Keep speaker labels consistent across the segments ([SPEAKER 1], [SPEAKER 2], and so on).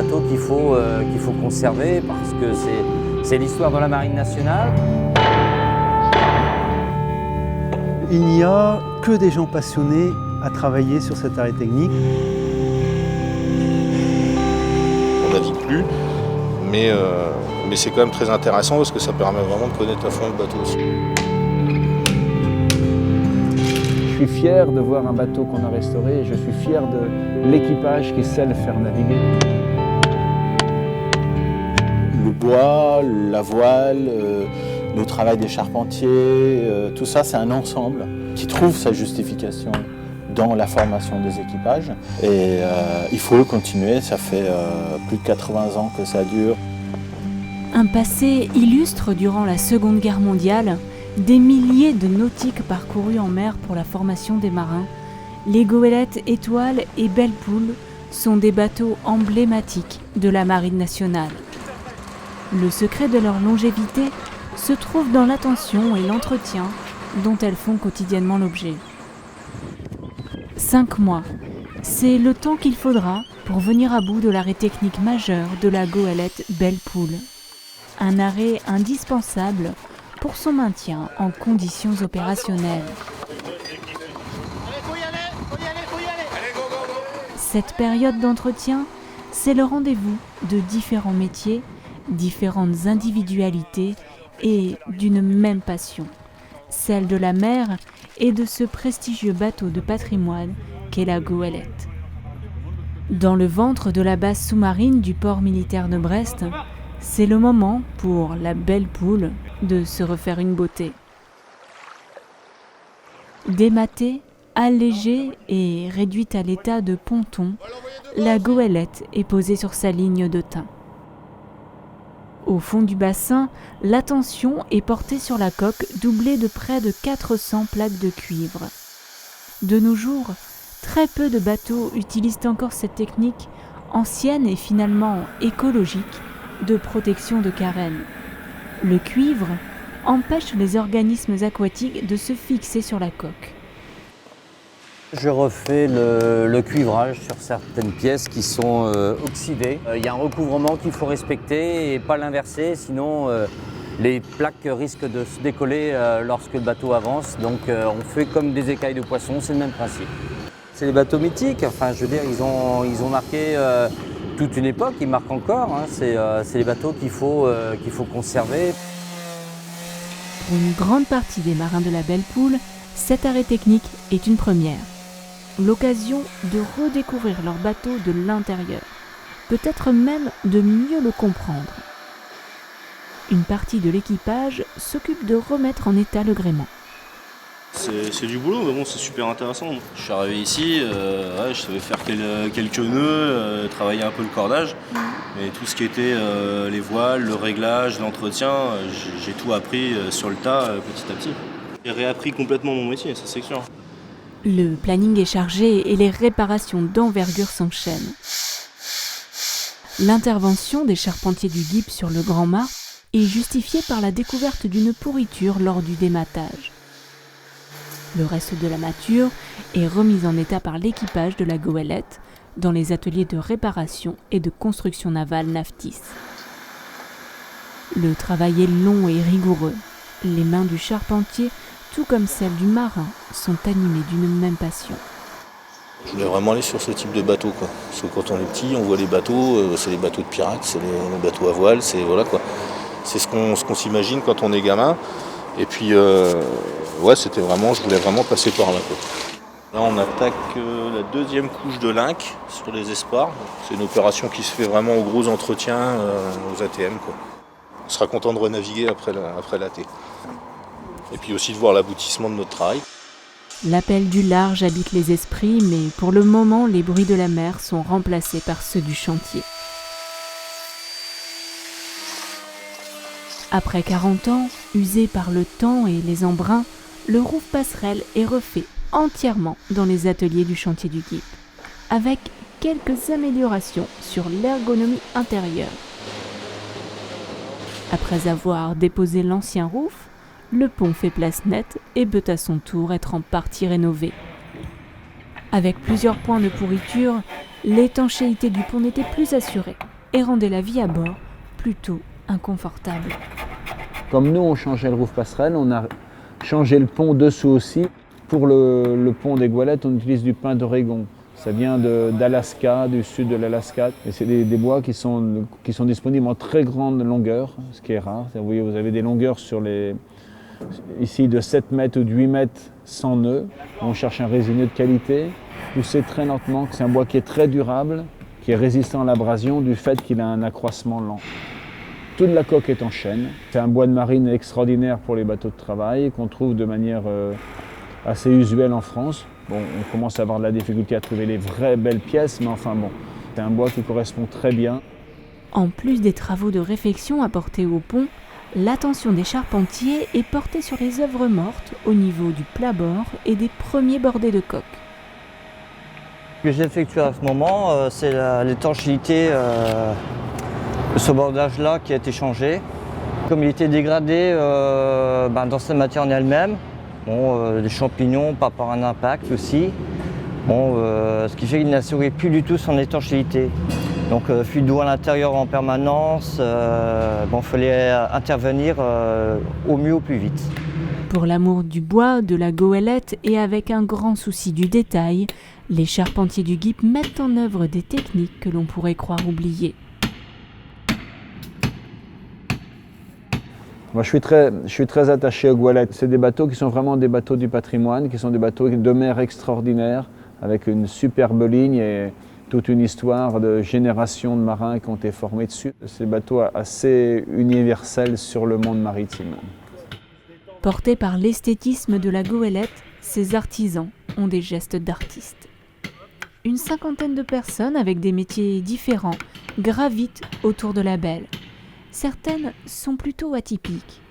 [SPEAKER 1] bateaux qu'il faut conserver parce que c'est l'histoire de la Marine nationale.
[SPEAKER 2] Il n'y a que des gens passionnés à travailler sur cet arrêt technique.
[SPEAKER 3] On navigue plus, mais c'est quand même très intéressant parce que ça permet vraiment de connaître à fond le bateau aussi.
[SPEAKER 4] Je suis fier de voir un bateau qu'on a restauré et je suis fier de l'équipage qui sait le faire naviguer.
[SPEAKER 5] Le bois, la voile, le travail des charpentiers, tout ça c'est un ensemble qui trouve sa justification dans la formation des équipages. Et il faut le continuer, ça fait plus de 80 ans que ça dure.
[SPEAKER 6] Un passé illustre durant la Seconde Guerre mondiale, des milliers de nautiques parcourus en mer pour la formation des marins. Les goélettes Étoile et Belle Poule sont des bateaux emblématiques de la Marine nationale. Le secret de leur longévité se trouve dans l'attention et l'entretien dont elles font quotidiennement l'objet. 5 mois, c'est le temps qu'il faudra pour venir à bout de l'arrêt technique majeur de la goélette Belle Poule. Un arrêt indispensable pour son maintien en conditions opérationnelles. Cette période d'entretien, c'est le rendez-vous de différents métiers, différentes individualités et d'une même passion, celle de la mer et de ce prestigieux bateau de patrimoine qu'est la goélette. Dans le ventre de la base sous-marine du port militaire de Brest, c'est le moment pour la Belle Poule de se refaire une beauté. Dématée, allégée et réduite à l'état de ponton, la goélette est posée sur sa ligne de thym. Au fond du bassin, l'attention est portée sur la coque doublée de près de 400 plaques de cuivre. De nos jours, très peu de bateaux utilisent encore cette technique ancienne et finalement écologique de protection de carène. Le cuivre empêche les organismes aquatiques de se fixer sur la coque.
[SPEAKER 1] Je refais le cuivrage sur certaines pièces qui sont oxydées. Il y a un recouvrement qu'il faut respecter et pas l'inverser, sinon les plaques risquent de se décoller lorsque le bateau avance. Donc on fait comme des écailles de poisson, c'est le même principe. C'est des bateaux mythiques, enfin je veux dire, ils ont marqué toute une époque, ils marquent encore. Hein. C'est les bateaux qu'il faut conserver.
[SPEAKER 6] Pour une grande partie des marins de la Belle Poule, cet arrêt technique est une première. L'occasion de redécouvrir leur bateau de l'intérieur, peut-être même de mieux le comprendre. Une partie de l'équipage s'occupe de remettre en état le gréement.
[SPEAKER 3] C'est du boulot, mais bon, c'est super intéressant. Je suis arrivé ici, je savais faire quelques nœuds, travailler un peu le cordage, mais tout ce qui était les voiles, le réglage, l'entretien, j'ai tout appris sur le tas petit à petit. J'ai réappris complètement mon métier, ça c'est sûr.
[SPEAKER 6] Le planning est chargé et les réparations d'envergure s'enchaînent. L'intervention des charpentiers du GIP sur le Grand Mât est justifiée par la découverte d'une pourriture lors du dématage. Le reste de la mâture est remis en état par l'équipage de la goélette dans les ateliers de réparation et de construction navale Naftis. Le travail est long et rigoureux. Les mains du charpentier, tout comme celles du marin, sont animées d'une même passion.
[SPEAKER 3] Je voulais vraiment aller sur ce type de bateau, quoi. Parce que quand on est petit, on voit les bateaux, c'est les bateaux de pirates, c'est les bateaux à voile, c'est voilà quoi. C'est ce qu'on s'imagine quand on est gamin. Et puis c'était vraiment, je voulais vraiment passer par là, quoi. Là on attaque la deuxième couche de linque sur les espoirs. C'est une opération qui se fait vraiment aux gros entretiens, aux ATM, quoi. On sera content de renaviguer après l'AT. Et puis aussi de voir l'aboutissement de notre travail.
[SPEAKER 6] L'appel du large habite les esprits, mais pour le moment, les bruits de la mer sont remplacés par ceux du chantier. Après 40 ans, usé par le temps et les embruns, le roof passerelle est refait entièrement dans les ateliers du chantier du GIP, avec quelques améliorations sur l'ergonomie intérieure. Après avoir déposé l'ancien roof, le pont fait place nette et peut à son tour être en partie rénové. Avec plusieurs points de pourriture, l'étanchéité du pont n'était plus assurée et rendait la vie à bord plutôt inconfortable.
[SPEAKER 4] Comme nous, on changeait le roof passerelle, on a changé le pont dessous aussi. Pour le pont des Goëlettes, on utilise du pin d'Oregon. Ça vient d'Alaska, du sud de l'Alaska. Et c'est des bois qui sont disponibles en très grande longueur, ce qui est rare. Vous voyez, vous avez des longueurs ici de 7 mètres ou de 8 mètres sans nœuds. On cherche un résineux de qualité, poussé très lentement. C'est un bois qui est très durable, qui est résistant à l'abrasion du fait qu'il a un accroissement lent. Toute la coque est en chêne. C'est un bois de marine extraordinaire pour les bateaux de travail qu'on trouve de manière assez usuelle en France. Bon, on commence à avoir de la difficulté à trouver les vraies belles pièces, mais enfin bon, c'est un bois qui correspond très bien.
[SPEAKER 6] En plus des travaux de réfection apportés au pont, l'attention des charpentiers est portée sur les œuvres mortes au niveau du plat-bord et des premiers bordés de coque.
[SPEAKER 7] Ce que j'effectue à ce moment, c'est l'étanchéité de ce bordage-là qui a été changé. Comme il était dégradé dans sa matière en elle-même, les champignons par rapport à un impact aussi, ce qui fait qu'il n'assurait plus du tout son étanchéité. Donc fuite d'eau à l'intérieur en permanence, il fallait intervenir au mieux au plus vite.
[SPEAKER 6] Pour l'amour du bois, de la goélette et avec un grand souci du détail, les charpentiers du GIP mettent en œuvre des techniques que l'on pourrait croire oubliées.
[SPEAKER 4] Moi, je suis très attaché aux goélettes. C'est des bateaux qui sont vraiment des bateaux du patrimoine, qui sont des bateaux de mer extraordinaires, avec une superbe ligne et toute une histoire de générations de marins qui ont été formés dessus. C'est des bateaux assez universels sur le monde maritime.
[SPEAKER 6] Portés par l'esthétisme de la goélette, ces artisans ont des gestes d'artistes. Une cinquantaine de personnes avec des métiers différents gravitent autour de la belle. Certaines sont plutôt atypiques.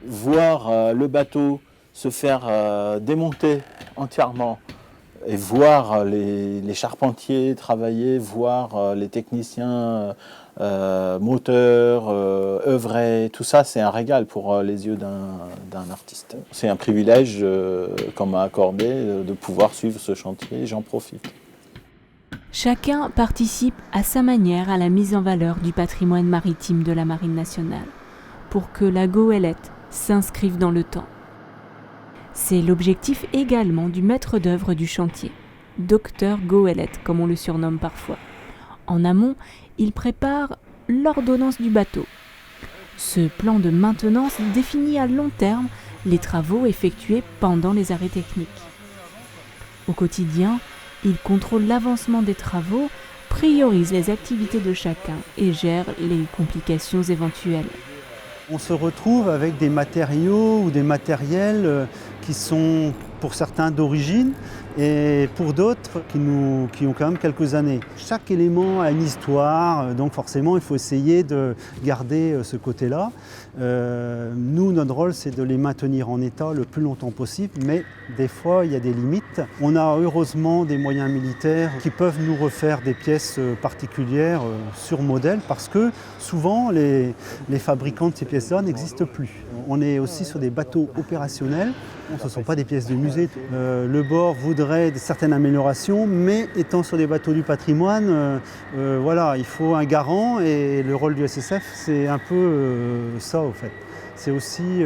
[SPEAKER 5] Voir le bateau se faire démonter entièrement et voir les charpentiers travailler, voir les techniciens moteurs, œuvrer, tout ça c'est un régal pour les yeux d'un artiste. C'est un privilège qu'on m'a accordé de pouvoir suivre ce chantier et j'en profite.
[SPEAKER 6] Chacun participe à sa manière à la mise en valeur du patrimoine maritime de la Marine nationale, pour que la goélette s'inscrive dans le temps. C'est l'objectif également du maître d'œuvre du chantier, Docteur Goélette comme on le surnomme parfois. En amont, il prépare l'ordonnance du bateau. Ce plan de maintenance définit à long terme les travaux effectués pendant les arrêts techniques. Au quotidien, il contrôle l'avancement des travaux, priorise les activités de chacun et gère les complications éventuelles.
[SPEAKER 2] On se retrouve avec des matériaux ou des matériels qui sont pour certains d'origine et pour d'autres qui ont quand même quelques années. Chaque élément a une histoire, donc forcément il faut essayer de garder ce côté-là. Nous, notre rôle, c'est de les maintenir en état le plus longtemps possible, mais des fois il y a des limites. On a heureusement des moyens militaires qui peuvent nous refaire des pièces particulières sur modèle parce que souvent les fabricants de ces pièces-là n'existent plus. On est aussi sur des bateaux opérationnels. Ce ne sont pas des pièces de musée. Le bord voudrait certaines améliorations, mais étant sur des bateaux du patrimoine, voilà, il faut un garant et le rôle du SSF, c'est un peu ça au fait. C'est aussi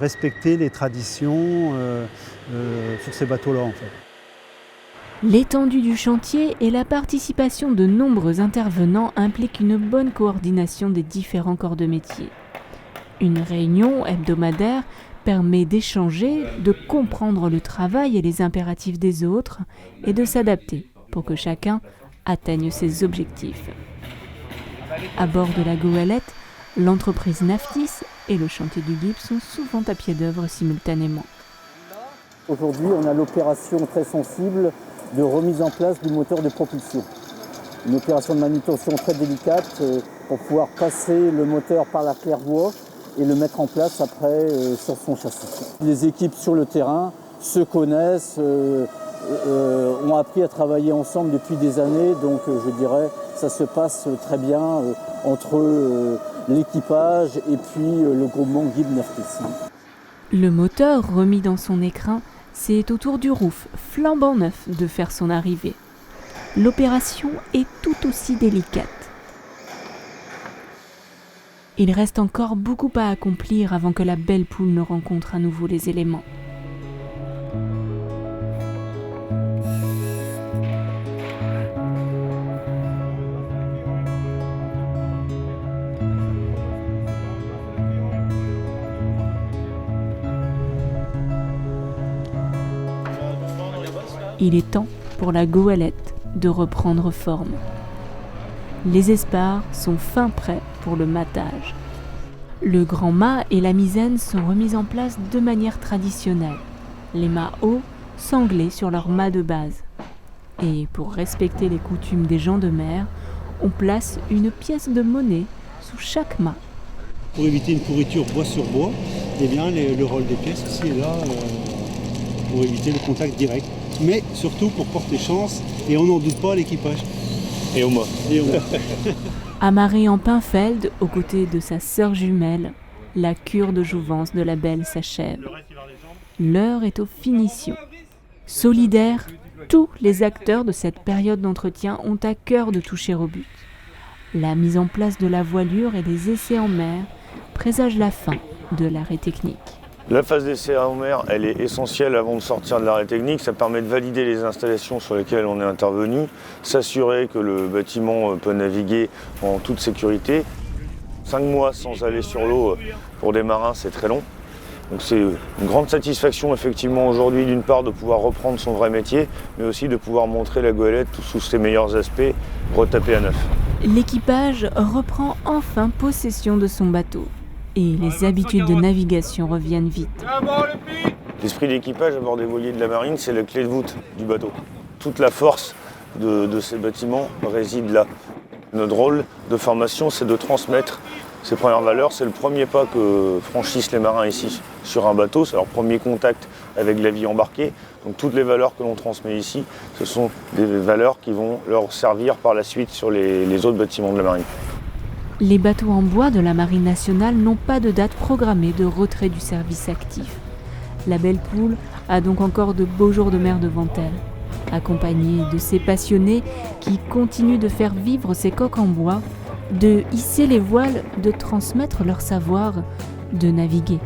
[SPEAKER 2] respecter les traditions sur ces bateaux-là en fait.
[SPEAKER 6] L'étendue du chantier et la participation de nombreux intervenants impliquent une bonne coordination des différents corps de métier. Une réunion hebdomadaire permet d'échanger, de comprendre le travail et les impératifs des autres et de s'adapter pour que chacun atteigne ses objectifs. À bord de la goélette, l'entreprise Naftis et le chantier du GIP sont souvent à pied d'œuvre simultanément.
[SPEAKER 8] Aujourd'hui, on a l'opération très sensible de remise en place du moteur de propulsion. Une opération de manutention très délicate pour pouvoir passer le moteur par la claire-voie et le mettre en place après sur son châssis. Les équipes sur le terrain se connaissent, ont appris à travailler ensemble depuis des années, donc je dirais ça se passe très bien entre l'équipage et puis le groupement GIP Naftis.
[SPEAKER 6] Le moteur remis dans son écrin c'est au tour du Rouf, flambant neuf, de faire son arrivée. L'opération est tout aussi délicate. Il reste encore beaucoup à accomplir avant que la belle poule ne rencontre à nouveau les éléments. Il est temps pour la goélette de reprendre forme. Les espars sont fin prêts pour le matage. Le grand mât et la misaine sont remis en place de manière traditionnelle. Les mâts hauts sanglés sur leur mât de base. Et pour respecter les coutumes des gens de mer, on place une pièce de monnaie sous chaque mât.
[SPEAKER 2] Pour éviter une pourriture bois sur bois, eh bien, le rôle des pièces aussi est là pour éviter le contact direct. Mais surtout pour porter chance, et on n'en doute pas à l'équipage.
[SPEAKER 3] Et au mât.
[SPEAKER 6] Amarré en Pinfeld, aux côtés de sa sœur jumelle, la cure de jouvence de la belle s'achève. L'heure est aux finitions. Solidaires, tous les acteurs de cette période d'entretien ont à cœur de toucher au but. La mise en place de la voilure et des essais en mer présage la fin de l'arrêt technique.
[SPEAKER 9] La phase d'essai en mer, elle est essentielle avant de sortir de l'arrêt technique. Ça permet de valider les installations sur lesquelles on est intervenu, s'assurer que le bâtiment peut naviguer en toute sécurité. 5 mois sans aller sur l'eau, pour des marins, c'est très long. Donc c'est une grande satisfaction effectivement aujourd'hui d'une part de pouvoir reprendre son vrai métier, mais aussi de pouvoir montrer la goélette sous ses meilleurs aspects, retapée à neuf.
[SPEAKER 6] L'équipage reprend enfin possession de son bateau. Et les habitudes de navigation reviennent vite.
[SPEAKER 9] L'esprit d'équipage à bord des voiliers de la marine, c'est la clé de voûte du bateau. Toute la force de ces bâtiments réside là. Notre rôle de formation, c'est de transmettre ces premières valeurs. C'est le premier pas que franchissent les marins ici sur un bateau. C'est leur premier contact avec la vie embarquée. Donc toutes les valeurs que l'on transmet ici, ce sont des valeurs qui vont leur servir par la suite sur les autres bâtiments de la marine.
[SPEAKER 6] Les bateaux en bois de la Marine nationale n'ont pas de date programmée de retrait du service actif. La belle poule a donc encore de beaux jours de mer devant elle. Accompagnée de ces passionnés qui continuent de faire vivre ces coques en bois, de hisser les voiles, de transmettre leur savoir, de naviguer.